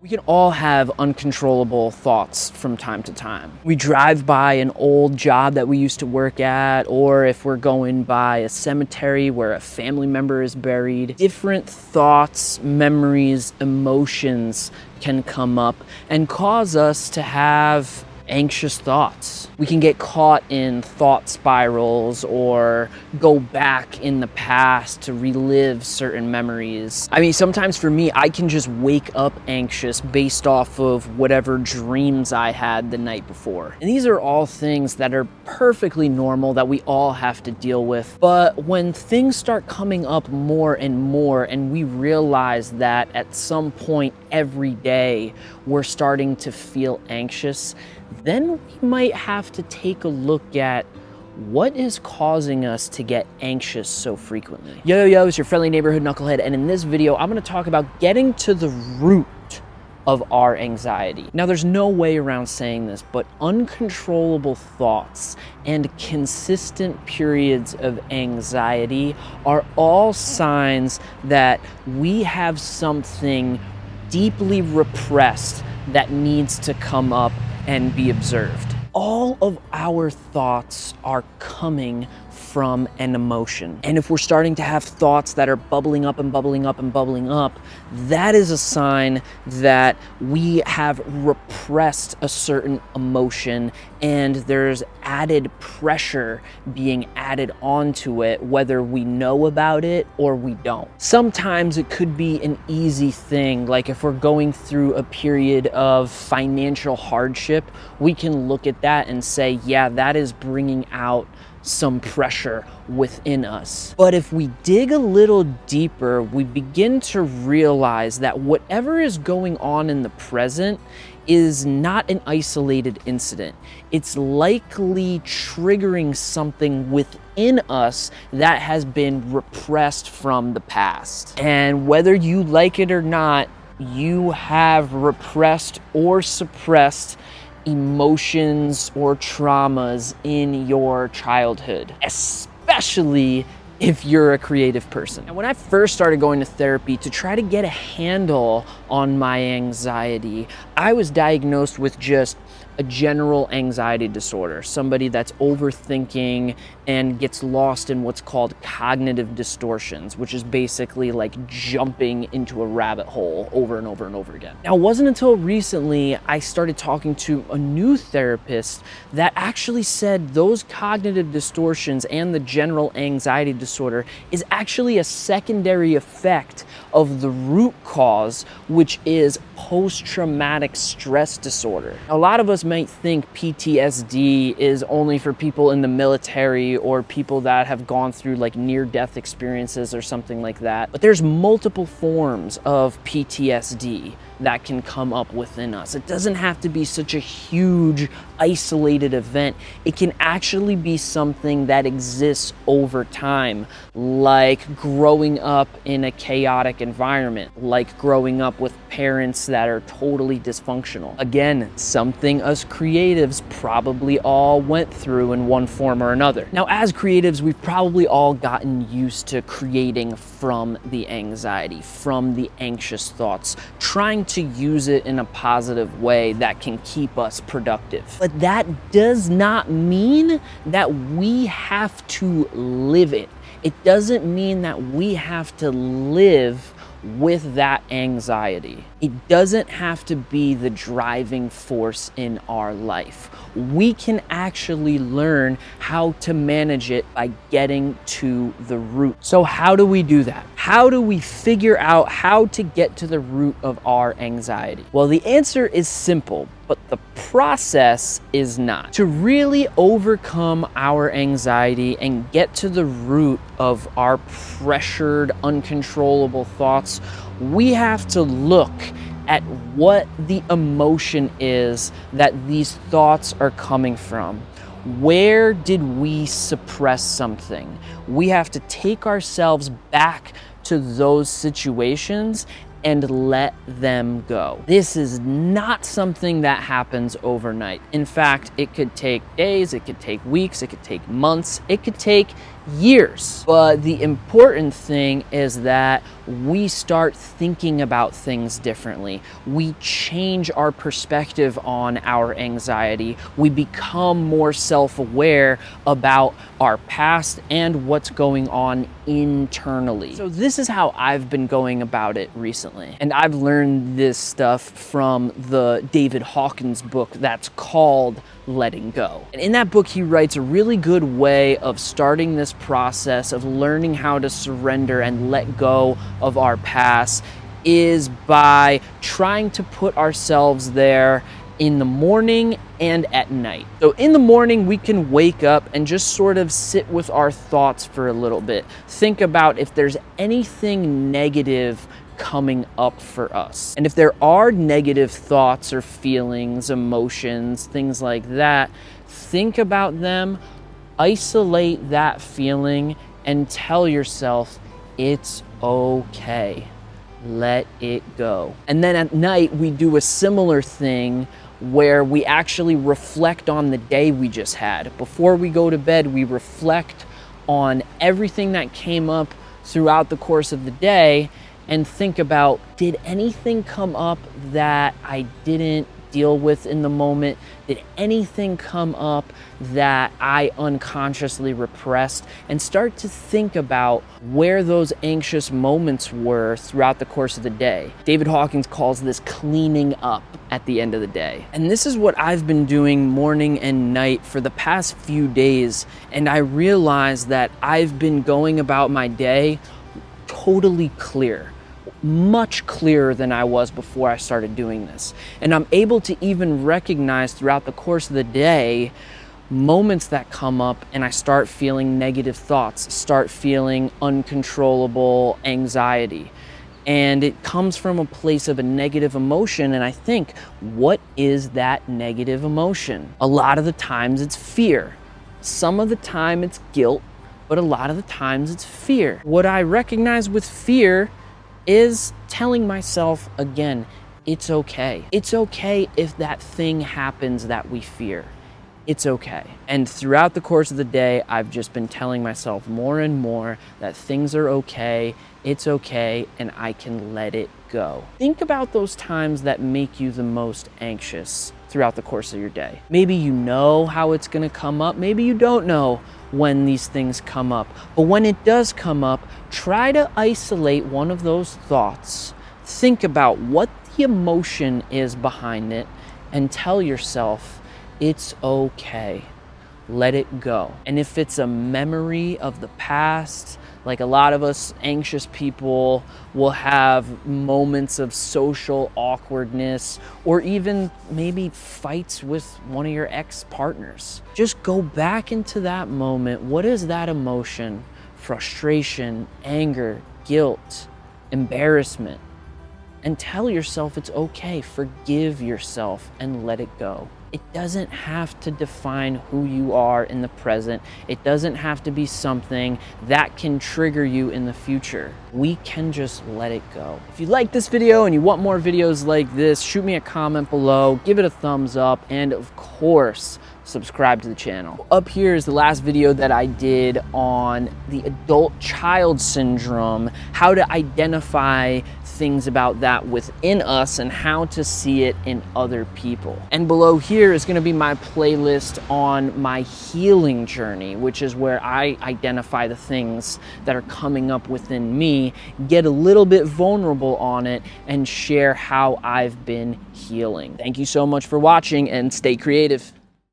We can all have uncontrollable thoughts from time to time. We drive by an old job that we used to work at, or if we're going by a cemetery where a family member is buried, different thoughts, memories, emotions can come up and cause us to have anxious thoughts. We can get caught in thought spirals or go back in the past to relive certain memories. I mean, sometimes for me, I can just wake up anxious based off of whatever dreams I had the night before. And these are all things that are perfectly normal that we all have to deal with. But when things start coming up more and we realize that at some point every day we're starting to feel anxious, then we might have to take a look at what is causing us to get anxious so frequently. Yo, it's your friendly neighborhood knucklehead, and in this video, I'm gonna talk about getting to the root of our anxiety. Now, there's no way around saying this, but uncontrollable thoughts and consistent periods of anxiety are all signs that we have something deeply repressed that needs to come up and be observed. All of our thoughts are coming from an emotion. And if we're starting to have thoughts that are bubbling up and bubbling up and bubbling up, that is a sign that we have repressed a certain emotion and there's added pressure being added onto it, whether we know about it or we don't. Sometimes it could be an easy thing, like if we're going through a period of financial hardship, we can look at that and say, yeah, that is bringing out some pressure within us. But if we dig a little deeper, we begin to realize that whatever is going on in the present is not an isolated incident. It's likely triggering something within us that has been repressed from the past. And whether you like it or not, you have repressed or suppressed emotions or traumas in your childhood, especially if you're a creative person. And when I first started going to therapy to try to get a handle on my anxiety, I was diagnosed with just a general anxiety disorder, somebody that's overthinking and gets lost in what's called cognitive distortions, which is basically like jumping into a rabbit hole over and over and over again. Now, it wasn't until recently I started talking to a new therapist that actually said those cognitive distortions and the general anxiety disorder is actually a secondary effect of the root cause, which is post-traumatic stress disorder. A lot of us might think PTSD is only for people in the military or people that have gone through like near-death experiences or something like that. But there's multiple forms of PTSD that can come up within us. It doesn't have to be such a huge isolated event. It can actually be something that exists over time, like growing up in a chaotic environment, like growing up with parents that are totally dysfunctional. Again, something us creatives probably all went through in one form or another. Now, as creatives, we've probably all gotten used to creating from the anxiety, from the anxious thoughts, trying to use it in a positive way that can keep us productive. But that does not mean that we have to live it. It doesn't mean that we have to live with that anxiety. It doesn't have to be the driving force in our life. We can actually learn how to manage it by getting to the root. So how do we do that? How do we figure out how to get to the root of our anxiety? Well, the answer is simple, but the process is not. To really overcome our anxiety and get to the root of our pressured, uncontrollable thoughts, we have to look at what the emotion is that these thoughts are coming from. Where did we suppress something? We have to take ourselves back to those situations and let them go. This is not something that happens overnight. In fact, it could take days, it could take weeks, it could take months, it could take years. But the important thing is that we start thinking about things differently. We change our perspective on our anxiety. We become more self-aware about our past and what's going on internally. So this is how I've been going about it recently. And I've learned this stuff from the David Hawkins book that's called Letting Go. And in that book, he writes a really good way of starting this process of learning how to surrender and let go of our past is by trying to put ourselves there in the morning and at night. So in the morning, we can wake up and just sort of sit with our thoughts for a little bit. Think about if there's anything negative coming up for us. And if there are negative thoughts or feelings, emotions, things like that, think about them, isolate that feeling, and tell yourself it's okay. Let it go. And then at night, we do a similar thing where we actually reflect on the day we just had. Before we go to bed, we reflect on everything that came up throughout the course of the day and think about, did anything come up that I didn't deal with in the moment? Did anything come up that I unconsciously repressed? And start to think about where those anxious moments were throughout the course of the day. David Hawkins calls this cleaning up at the end of the day. And this is what I've been doing morning and night for the past few days. And I realized that I've been going about my day totally clear. Much clearer than I was before I started doing this. And I'm able to even recognize throughout the course of the day moments that come up and I start feeling negative thoughts, start feeling uncontrollable anxiety. And it comes from a place of a negative emotion, and I think, what is that negative emotion? A lot of the times it's fear. Some of the time it's guilt, but a lot of the times it's fear. What I recognize with fear is telling myself again, it's okay. It's okay if that thing happens that we fear. It's okay. And throughout the course of the day, I've just been telling myself more and more that things are okay, it's okay, and I can let it go. Think about those times that make you the most anxious throughout the course of your day. Maybe you know how it's gonna come up, maybe you don't know when these things come up. But when it does come up, try to isolate one of those thoughts. Think about what the emotion is behind it and tell yourself, it's okay. Let it go. And if it's a memory of the past, like a lot of us anxious people will have moments of social awkwardness or even maybe fights with one of your ex-partners. Just go back into that moment. What is that emotion? Frustration, anger, guilt, embarrassment. And tell yourself it's okay. Forgive yourself and let it go. It doesn't have to define who you are in the present. It doesn't have to be something that can trigger you in the future. We can just let it go. If you like this video and you want more videos like this, shoot me a comment below, give it a thumbs up, and of course, subscribe to the channel. Up here is the last video that I did on the adult-child syndrome, how to identify things about that within us and how to see it in other people. And below here is going to be my playlist on my healing journey, which is where I identify the things that are coming up within me, get a little bit vulnerable on it, and share how I've been healing. Thank you so much for watching, and stay creative.